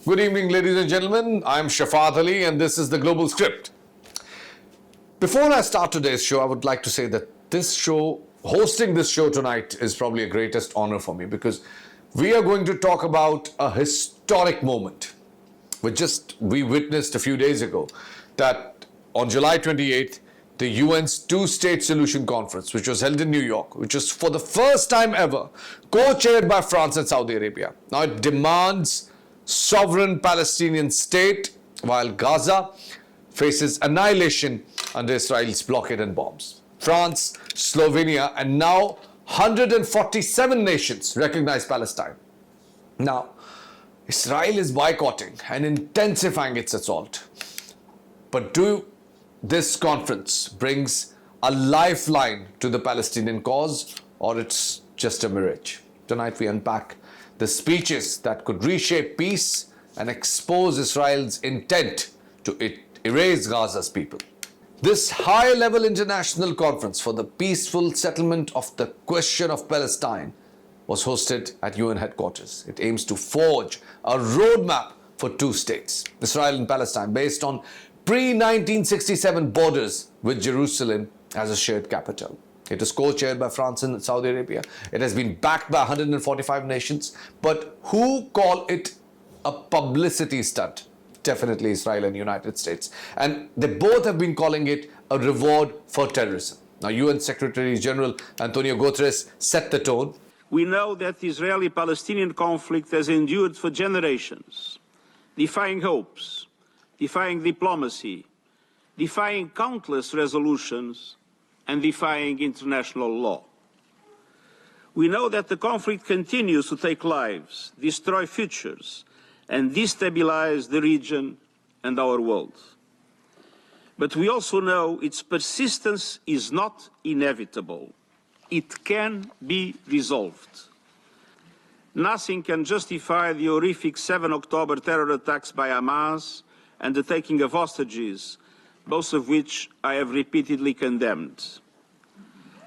Good evening, ladies and gentlemen. I'm Shafat Ali, and this is the Global Script. Before I start today's show, I would like to say that hosting this show tonight is probably a greatest honor for me because we are going to talk about a historic moment, we witnessed a few days ago that on July 28th, the UN's two-state solution conference, which was held in New York, which was for the first time ever co-chaired by France and Saudi Arabia. Now it demands sovereign Palestinian state while Gaza faces annihilation under Israel's blockade and bombs. France, Slovenia, and now 147 nations recognize Palestine. Now, Israel is boycotting and intensifying its assault. But this conference brings a lifeline to the Palestinian cause, or it's just a mirage? Tonight we unpack the speeches that could reshape peace and expose Israel's intent to erase Gaza's people. This high-level international conference for the peaceful settlement of the question of Palestine was hosted at UN headquarters. It aims to forge a roadmap for two states, Israel and Palestine, based on pre-1967 borders with Jerusalem as a shared capital. It is co-chaired by France and Saudi Arabia. It has been backed by 145 nations. But who call it a publicity stunt? Definitely Israel and United States. And they both have been calling it a reward for terrorism. Now, UN Secretary General Antonio Guterres set the tone. We know that the Israeli-Palestinian conflict has endured for generations, defying hopes, defying diplomacy, defying countless resolutions, and defying international law. We know that the conflict continues to take lives, destroy futures, and destabilize the region and our world. But we also know its persistence is not inevitable. It can be resolved. Nothing can justify the horrific 7 October terror attacks by Hamas and the taking of hostages, both of which I have repeatedly condemned.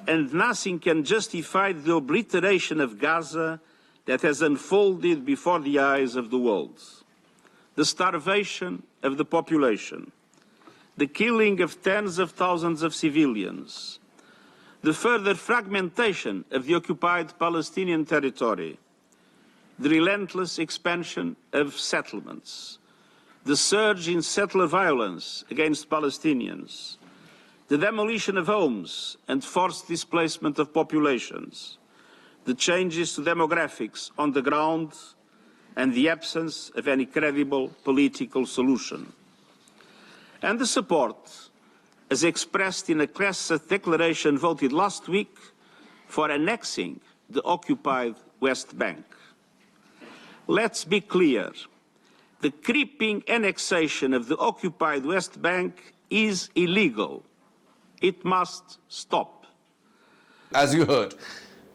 And nothing can justify the obliteration of Gaza that has unfolded before the eyes of the world. The starvation of the population, the killing of tens of thousands of civilians, the further fragmentation of the occupied Palestinian territory, the relentless expansion of settlements, the surge in settler violence against Palestinians, the demolition of homes and forced displacement of populations, the changes to demographics on the ground, and the absence of any credible political solution. And the support, as expressed in a Knesset declaration voted last week, for annexing the occupied West Bank. Let's be clear. The creeping annexation of the occupied West Bank is illegal. It must stop. As you heard,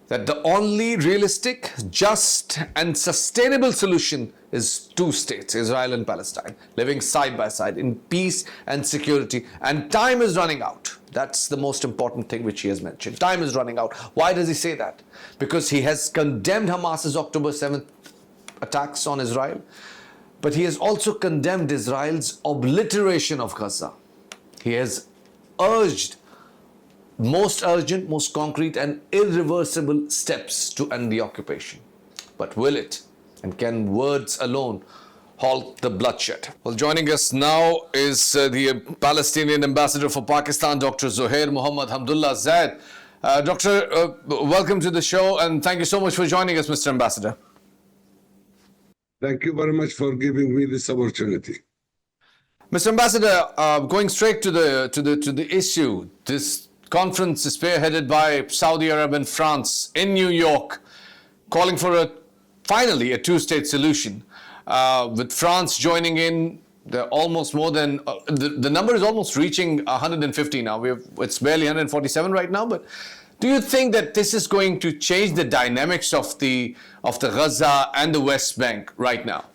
that the only realistic, just and sustainable solution is two states, Israel and Palestine, living side by side in peace and security. And time is running out. That's the most important thing which he has mentioned. Time is running out. Why does he say that? Because he has condemned Hamas's October 7th attacks on Israel. But he has also condemned Israel's obliteration of Gaza. He has urged most urgent, most concrete and irreversible steps to end the occupation. But will it? And can words alone halt the bloodshed? Well, joining us now is the Palestinian ambassador for Pakistan, Dr. Zuhair Muhammad Hamdullah Zaid. Doctor, welcome to the show and thank you so much for joining us, Mr. Ambassador. Thank you very much for giving me this opportunity. Mr. Ambassador, going straight to the issue, this conference is spearheaded by Saudi Arabia and France in New York, calling for finally a two-state solution. With France joining in, they're almost more than the number is almost reaching 150 now. It's barely 147 right now, but do you think that this is going to change the dynamics of the Gaza and the West Bank right now?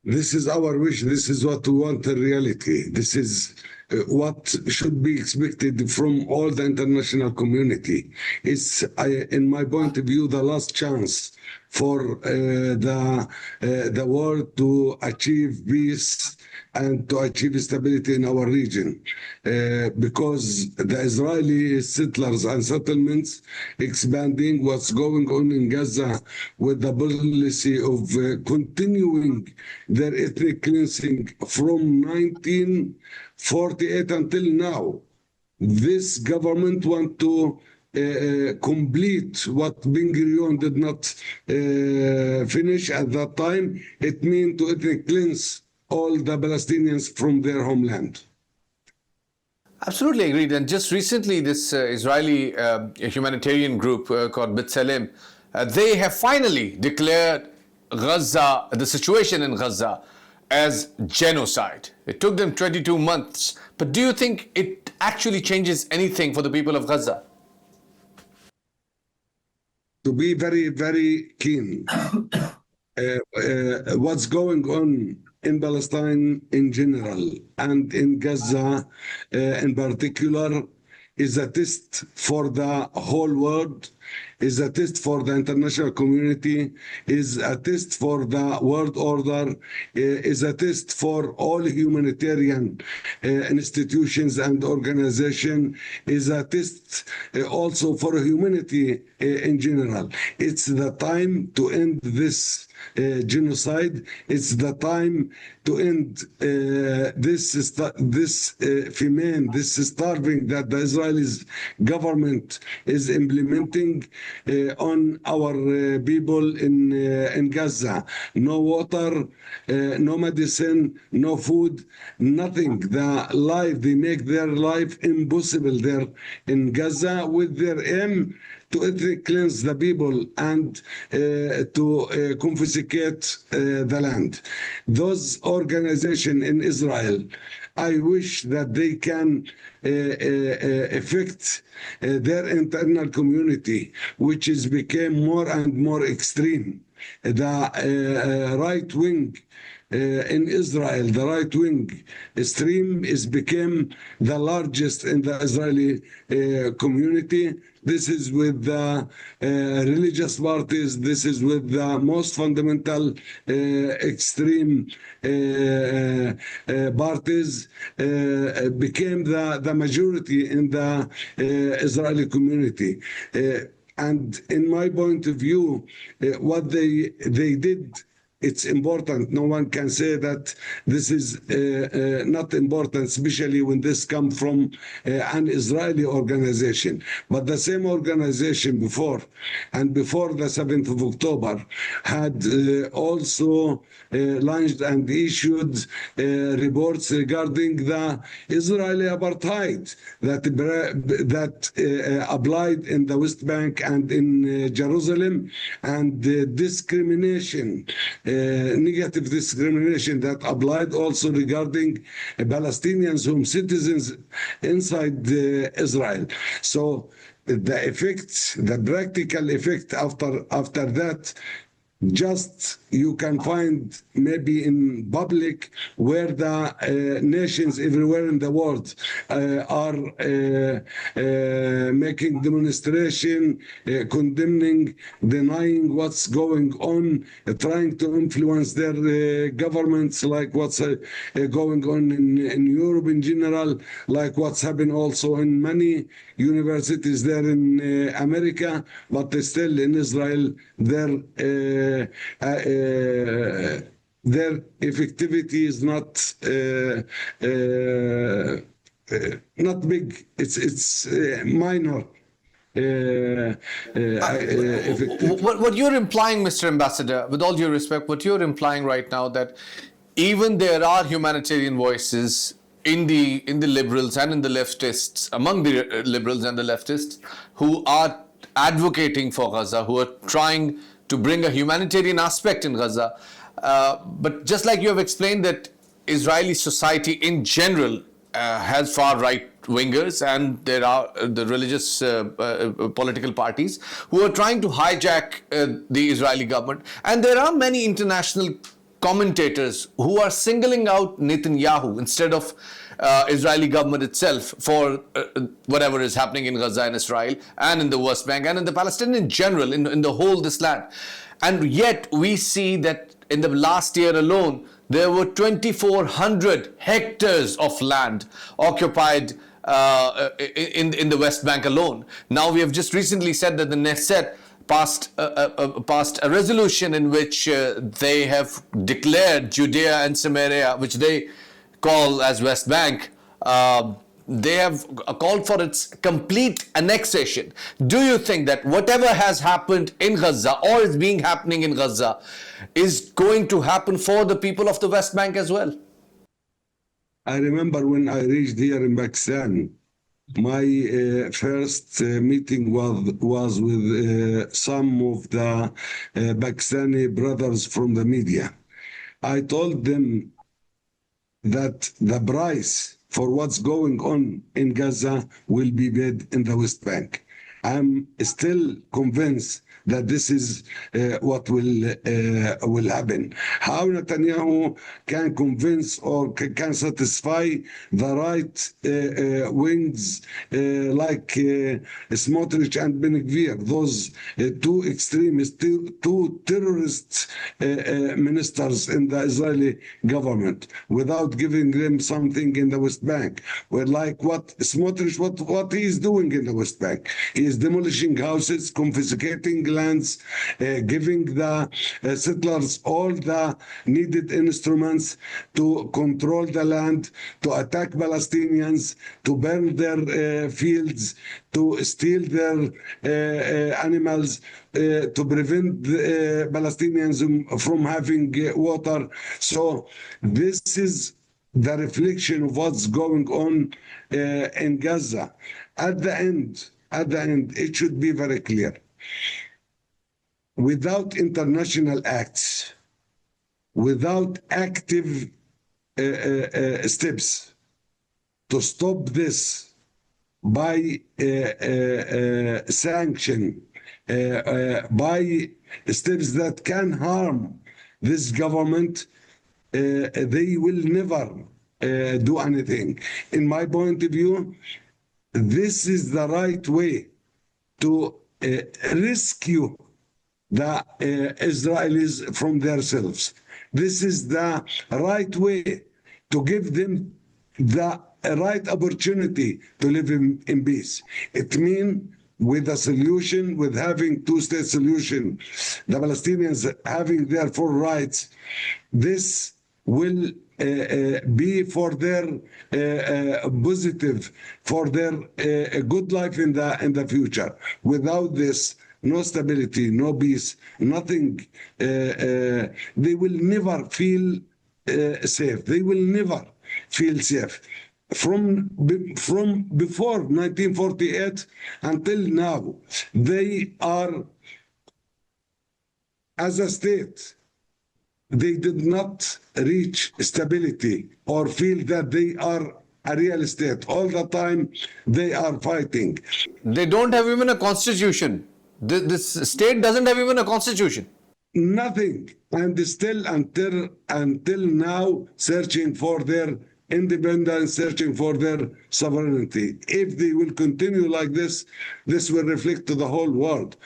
This is our wish. This is what we want in reality. This is what should be expected from all the international community. It's, in my point of view, the last chance for the world to achieve peace and to achieve stability in our region, because the Israeli settlers and settlements expanding, what's going on in Gaza with the policy of continuing their ethnic cleansing from 1948 until now. This government want to complete what Ben Gurion did not finish at that time. It means to ethnic cleanse all the Palestinians from their homeland. Absolutely agreed. And just recently, this Israeli humanitarian group called B'Tselem, they have finally declared Gaza, the situation in Gaza, as genocide. It took them 22 months. But do you think it actually changes anything for the people of Gaza? To be very, very keen, what's going on in Palestine in general and in Gaza in particular is a test for the whole world, is a test for the international community, is a test for the world order, is a test for all humanitarian institutions and organizations, is a test also for humanity in general. It's the time to end this genocide. It's the time to end this famine, this starving that the Israeli government is implementing on our people in Gaza. No water, no medicine, no food, nothing. The life, they make their life impossible there in Gaza with their aim to ethnic cleanse the people and to confiscate the land. Those organizations in Israel, I wish that they can affect their internal community, which is became more and more extreme. The right wing in Israel, the right-wing stream is became the largest in the Israeli community. This is with the religious parties. This is with the most fundamental extreme parties became the majority in the Israeli community. And in my point of view, what they did, it's important. No one can say that this is not important, especially when this comes from an Israeli organization. But the same organization before, and before the 7th of October, had also launched and issued reports regarding the Israeli apartheid that applied in the West Bank and in Jerusalem, and discrimination, negative discrimination that applied also regarding Palestinians whom citizens inside Israel. So the effects, the practical effect after that, just you can find maybe in public where the nations everywhere in the world are making demonstration, condemning, denying what's going on, trying to influence their governments, like what's going on in Europe in general, like what's happened also in many universities there in America, but still in Israel their effectivity is not big. It's minor. What you're implying, Mr. Ambassador, with all due respect, what you're implying right now, that even there are humanitarian voices in the liberals and in the leftists, among the liberals and the leftists, who are advocating for Gaza, who are trying to bring a humanitarian aspect in Gaza. But just like you have explained that Israeli society in general has far-right wingers, and there are the religious political parties who are trying to hijack the Israeli government. And there are many international commentators who are singling out Netanyahu instead of Israeli government itself for whatever is happening in Gaza and Israel and in the West Bank and in the Palestinian in general, in the whole this land. And yet we see that in the last year alone, there were 2,400 hectares of land occupied in the West Bank alone. Now we have just recently said that the Knesset passed a resolution in which they have declared Judea and Samaria, which they call as West Bank, they have called for its complete annexation. Do you think that whatever has happened in Gaza or is being happening in Gaza is going to happen for the people of the West Bank as well? I remember when I reached here in Pakistan, my first meeting was with some of the Pakistani brothers from the media. I told them that the price for what's going on in Gaza will be paid in the West Bank. I'm still convinced that this is what will happen. How Netanyahu can convince or can satisfy the right wings like Smotrich and Ben Gvir, those two extremists, two terrorist ministers in the Israeli government, without giving them something in the West Bank. Well, like what Smotrich, what he is doing in the West Bank. He is demolishing houses, confiscating lands, giving the settlers all the needed instruments to control the land, to attack Palestinians, to burn their fields, to steal their animals, to prevent Palestinians from having water. So this is the reflection of what's going on in Gaza. At the end, it should be very clear. Without international acts, without active steps to stop this by sanction, by steps that can harm this government, they will never do anything. In my point of view, this is the right way to rescue the Israelis from themselves. This is the right way to give them the right opportunity to live in peace. It means with a solution, with having two-state solution, the Palestinians having their full rights, this will be for their positive, for their good life in the future. Without this, no stability, no peace, nothing. They will never feel safe. They will never feel safe. From before 1948 until now, they are, as a state, they did not reach stability or feel that they are a real state. All the time they are fighting. They don't have even a constitution. This state doesn't have even a constitution. Nothing. And still until now searching for their independence, searching for their sovereignty. If they will continue like this, this will reflect to the whole world.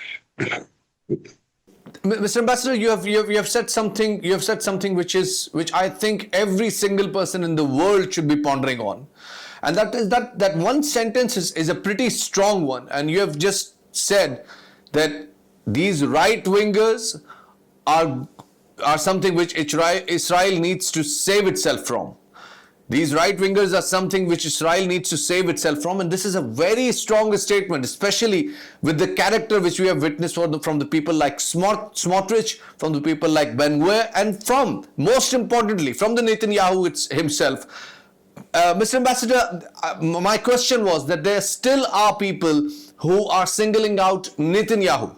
Mr. Ambassador, you have said something. You have said something which I think every single person in the world should be pondering on, and that is that one sentence is a pretty strong one. And you have just said that these right wingers are something which Israel needs to save itself from. These right-wingers are something which Israel needs to save itself from, and this is a very strong statement, especially with the character which we have witnessed from the people like Smotrich, from the people like Ben Gvir, and most importantly, from the Netanyahu himself. Mr. Ambassador, my question was that there still are people who are singling out Netanyahu,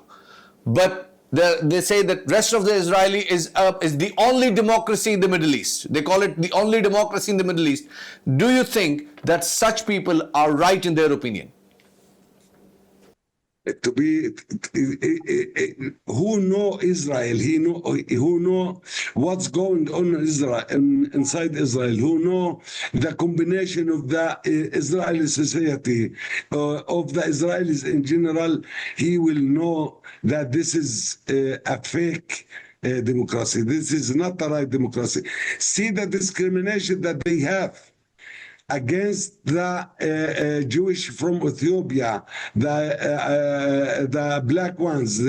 but they say that rest of the Israeli is the only democracy in the Middle East. They call it the only democracy in the Middle East. Do you think that such people are right in their opinion? to be who know Israel, who know what's going on in Israel, inside Israel, who know the combination of the Israeli society, of the Israelis in general, he will know that this is a fake democracy. This is not the right democracy. See the discrimination that they have against the Jewish from Ethiopia, the black ones.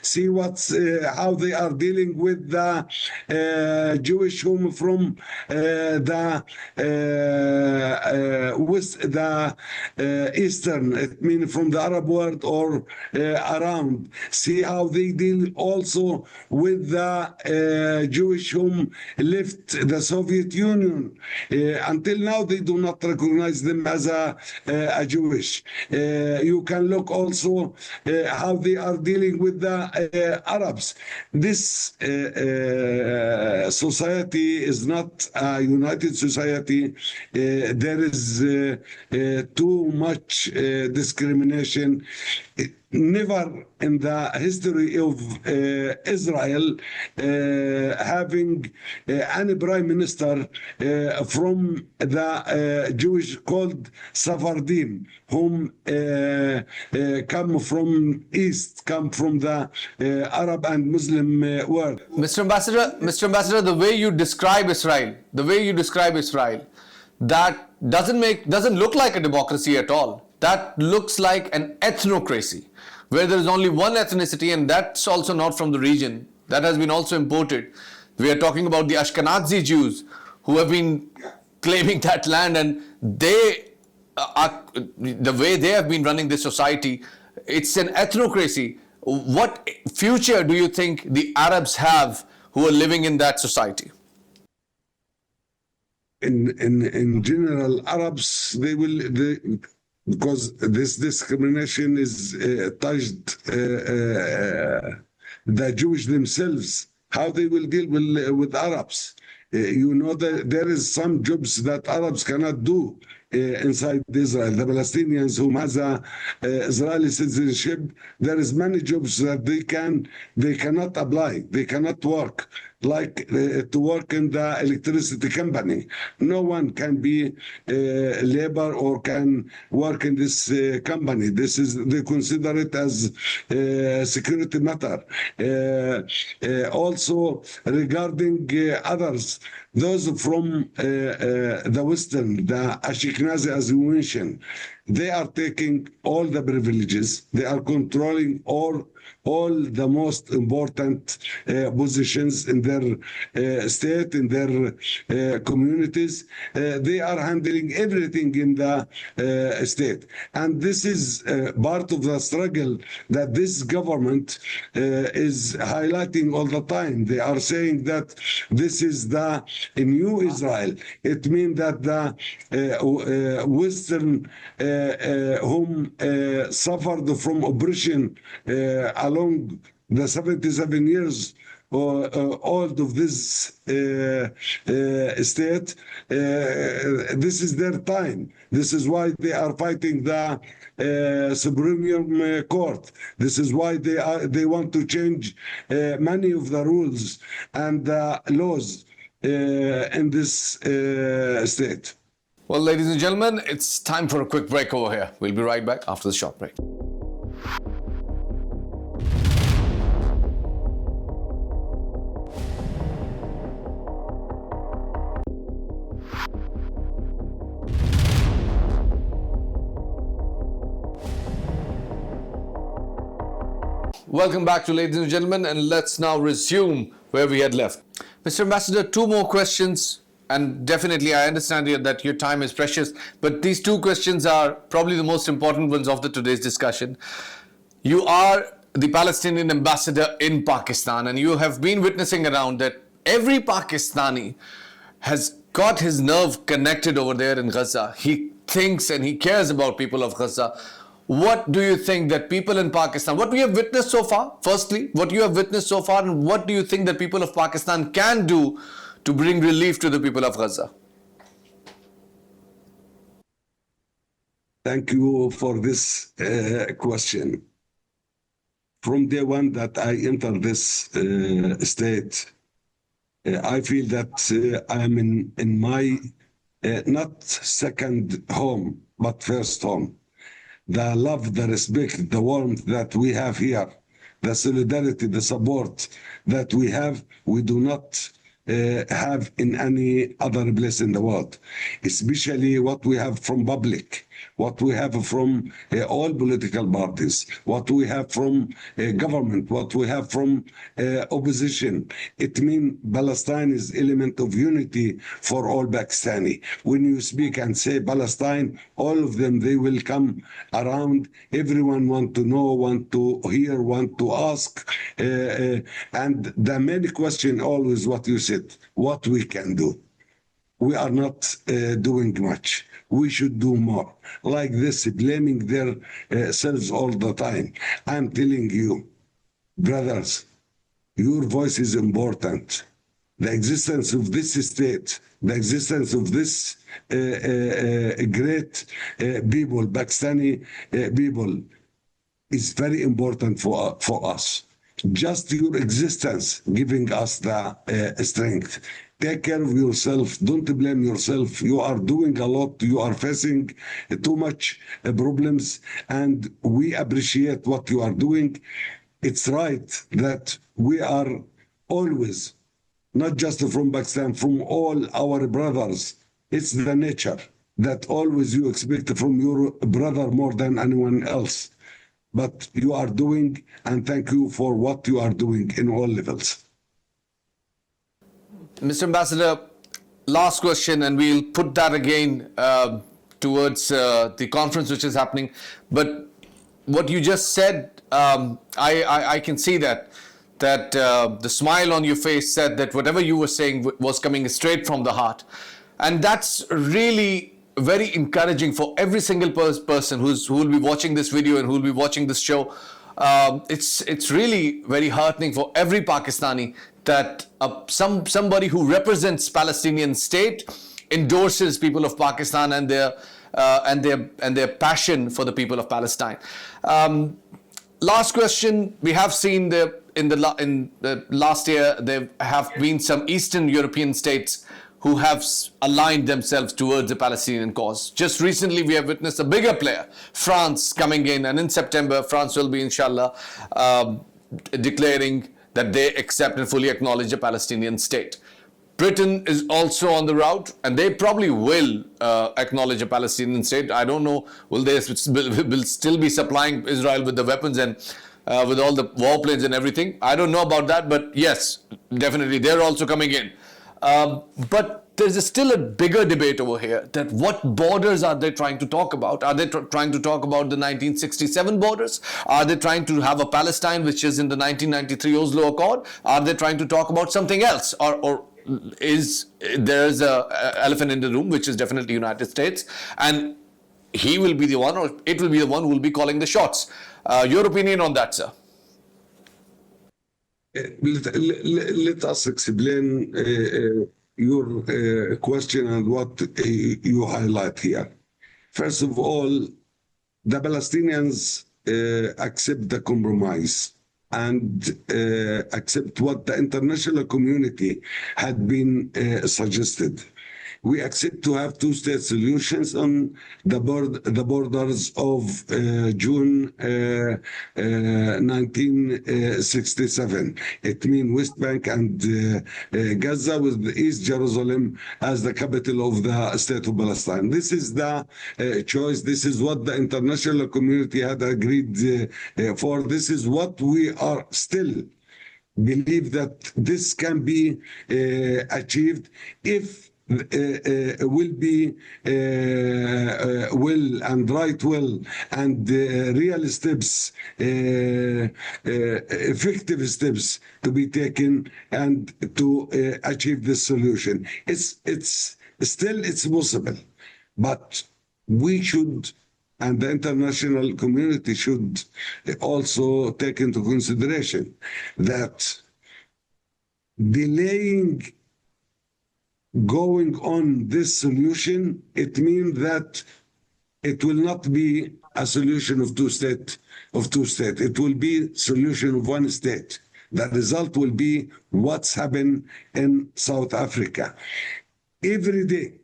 See how they are dealing with the Jewish whom from the Eastern, it means from the Arab world or around. See how they deal also with the Jewish whom left the Soviet Union. Until now, they do not recognize them as a Jewish. You can look also how they are dealing with the Arabs. This society is not a united society. There is too much discrimination. Never in the history of Israel having any prime minister from the Jewish called Sephardim, whom come from East, come from the Arab and Muslim world. Mr. Ambassador, the way you describe Israel, that doesn't look like a democracy at all. That looks like an ethnocracy, where there is only one ethnicity, and that's also not from the region. That has been also imported. We are talking about the Ashkenazi Jews who have been claiming that land, and they are, the way they have been running this society, it's an ethnocracy. What future do you think the Arabs have who are living in that society? In general, Arabs, because this discrimination is touched the Jewish themselves, how they will deal with Arabs. You know that there is some jobs that Arabs cannot do inside Israel. The Palestinians who has a Israeli citizenship, there is many jobs that they cannot apply, they cannot work. Like to work in the electricity company. No one can be labor or can work in this company. They consider it as security matter. Also regarding others, those from the Western, the Ashkenazi, as you mentioned, they are taking all the privileges. They are controlling all the most important positions in their state, in their communities. They are handling everything in the state. And this is part of the struggle that this government is highlighting all the time. They are saying that this is the new Israel. It means that the Western whom suffered from oppression along the 77 years old of this state, this is their time. This is why they are fighting the Supreme Court. This is why they want to change many of the rules and the laws in this state. Well, ladies and gentlemen, it's time for a quick break over here. We'll be right back after the short break. Welcome back to ladies and gentlemen, and let's now resume where we had left. Mr. Ambassador, two more questions, and definitely I understand that your time is precious, but these two questions are probably the most important ones of today's discussion. You are the Palestinian ambassador in Pakistan, and you have been witnessing around that every Pakistani has got his nerve connected over there in Gaza. He thinks and he cares about people of Gaza. What do you think that people in Pakistan, what we have witnessed so far, firstly, what you have witnessed so far, and what do you think that people of Pakistan can do to bring relief to the people of Gaza? Thank you for this question. from day one that I entered this state, I feel that I am in my not second home, but first home. The love, the respect, the warmth that we have here, the solidarity, the support that we have, we do not have in any other place in the world, especially what we have from public, what we have from all political parties, what we have from government, what we have from opposition. It means Palestine is element of unity for all Pakistani. When you speak and say Palestine, all of them, they will come around. Everyone want to know, want to hear, want to ask. And the main question always what you said, what we can do. We are not doing much. We should do more. Like this, blaming their selves all the time. I'm telling you, brothers, your voice is important. The existence of this state, the existence of this great people, Pakistani people, is very important for us. Just your existence giving us the strength. Take care of yourself. Don't blame yourself. You are doing a lot. You are facing too much problems, and we appreciate what you are doing. It's right that we are always, not just from Pakistan, from all our brothers. It's the nature that always you expect from your brother more than anyone else. But you are doing, and thank you for what you are doing in all levels. Mr. Ambassador, last question, and we'll put that again towards the conference which is happening. But what you just said, I can see that the smile on your face said that whatever you were saying was coming straight from the heart. And that's really very encouraging for every single person who will be watching this video and who will be watching this show. It's really very heartening for every Pakistani that somebody who represents Palestinian state endorses people of Pakistan and their passion for the people of Palestine. Last question: we have seen in the last year there have been some Eastern European states who have aligned themselves towards the Palestinian cause. Just recently, we have witnessed a bigger player, France, coming in, and in September, France will be, inshallah, declaring that they accept and fully acknowledge a Palestinian state. Britain is also on the route, and they probably will acknowledge a Palestinian state. I don't know, will they will still be supplying Israel with the weapons and with all the warplanes and everything? I don't know about that, but yes, definitely, they're also coming in. But there's still a bigger debate over here, that what borders are they trying to talk about? Are they trying to talk about the 1967 borders? Are they trying to have a Palestine which is in the 1993 Oslo Accord? Are they trying to talk about something else? Or is there's a elephant in the room, which is definitely United States, and he will be the one, or it will be the one who will be calling the shots? Your opinion on that, sir? Let us explain your question and what you highlight here. First of all, the Palestinians accept the compromise and accept what the international community had been suggested. We accept to have two-state solutions on the borders of June 1967. It means West Bank and Gaza, with East Jerusalem as the capital of the state of Palestine. This is the choice. This is what the international community had agreed for. This is what we are still believe that this can be achieved if will be will and right will and real steps, effective steps to be taken and to achieve this solution. It's still possible, but we should, and the international community should also take into consideration that delaying going on this solution, it means that it will not be a solution of two-state. It will be solution of one state. The result will be what's happened in South Africa. Every day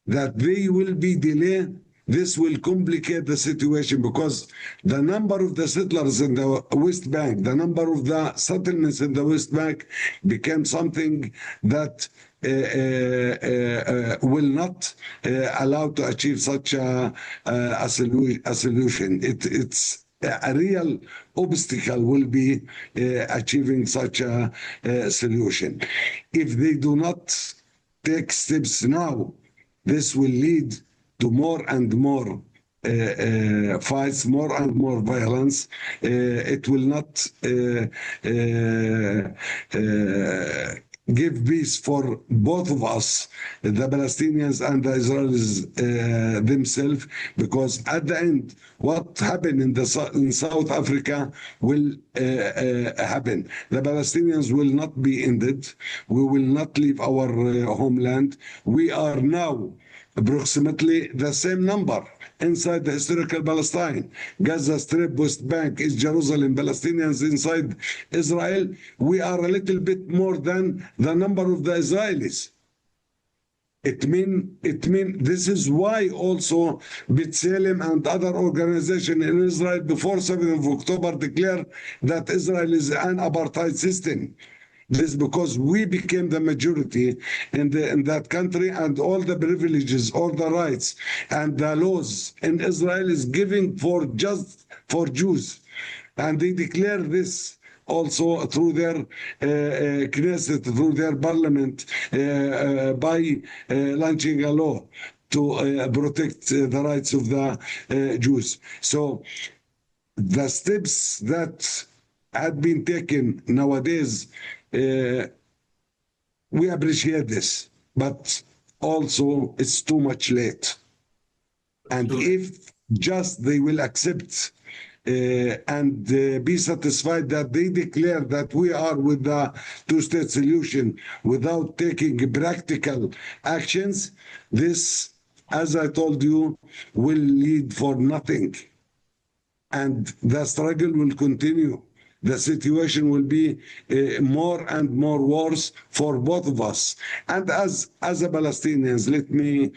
that they will be delayed, this will complicate the situation, because the number of the settlers in the West Bank, the number of the settlements in the West Bank became something that will not allow to achieve such a solution. It's a real obstacle will be achieving such a solution. If they do not take steps now, this will lead to more and more fights, more and more violence. It will not give peace for both of us, the Palestinians and the Israelis themselves, because at the end, what happened in South Africa will happen. The Palestinians will not be ended. We will not leave our homeland. We are now approximately the same number inside the historical Palestine. Gaza Strip, West Bank, East Jerusalem, Palestinians inside Israel. We are a little bit more than the number of the Israelis. It mean this is why also B'Tselem and other organizations in Israel before 7th of October declared that Israel is an apartheid system. This is because we became the majority in that country, and all the privileges, all the rights, and the laws in Israel is giving for just for Jews, and they declare this also through their Knesset, through their parliament, by launching a law to protect the rights of the Jews. So the steps that had been taken nowadays, we appreciate this, but also it's too much late. And if just they will accept and be satisfied that they declare that we are with the two-state solution without taking practical actions, this, as I told you, will lead for nothing. And the struggle will continue. The situation will be more and more worse for both of us. And as a Palestinians, let me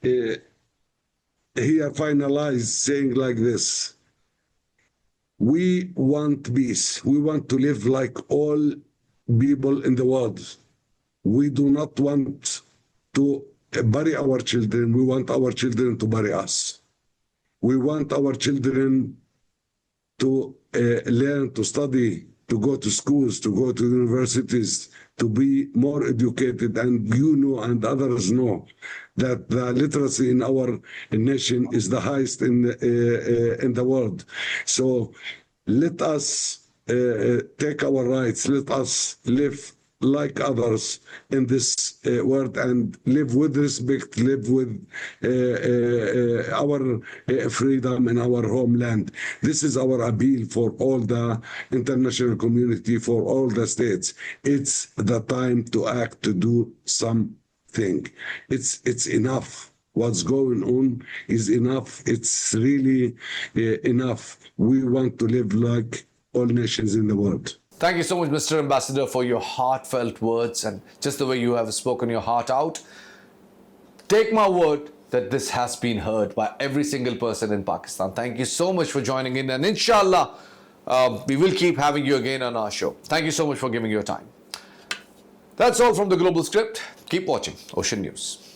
here finalize saying like this. We want peace. We want to live like all people in the world. We do not want to bury our children. We want our children to bury us. We want our children to learn, to study, to go to schools, to go to universities, to be more educated. And you know, and others know, that the literacy in our nation is the highest in the world. So let us take our rights. Let us live like others in this world and live with respect, live with our freedom in our homeland. This is our appeal for all the international community, for all the states. It's the time to act, to do something. It's enough. What's going on is enough. It's really enough. We want to live like all nations in the world. Thank you so much, Mr. Ambassador, for your heartfelt words and just the way you have spoken your heart out. Take my word that this has been heard by every single person in Pakistan. Thank you so much for joining in, and inshallah, we will keep having you again on our show. Thank you so much for giving your time. That's all from the Global Script. Keep watching Ocean News.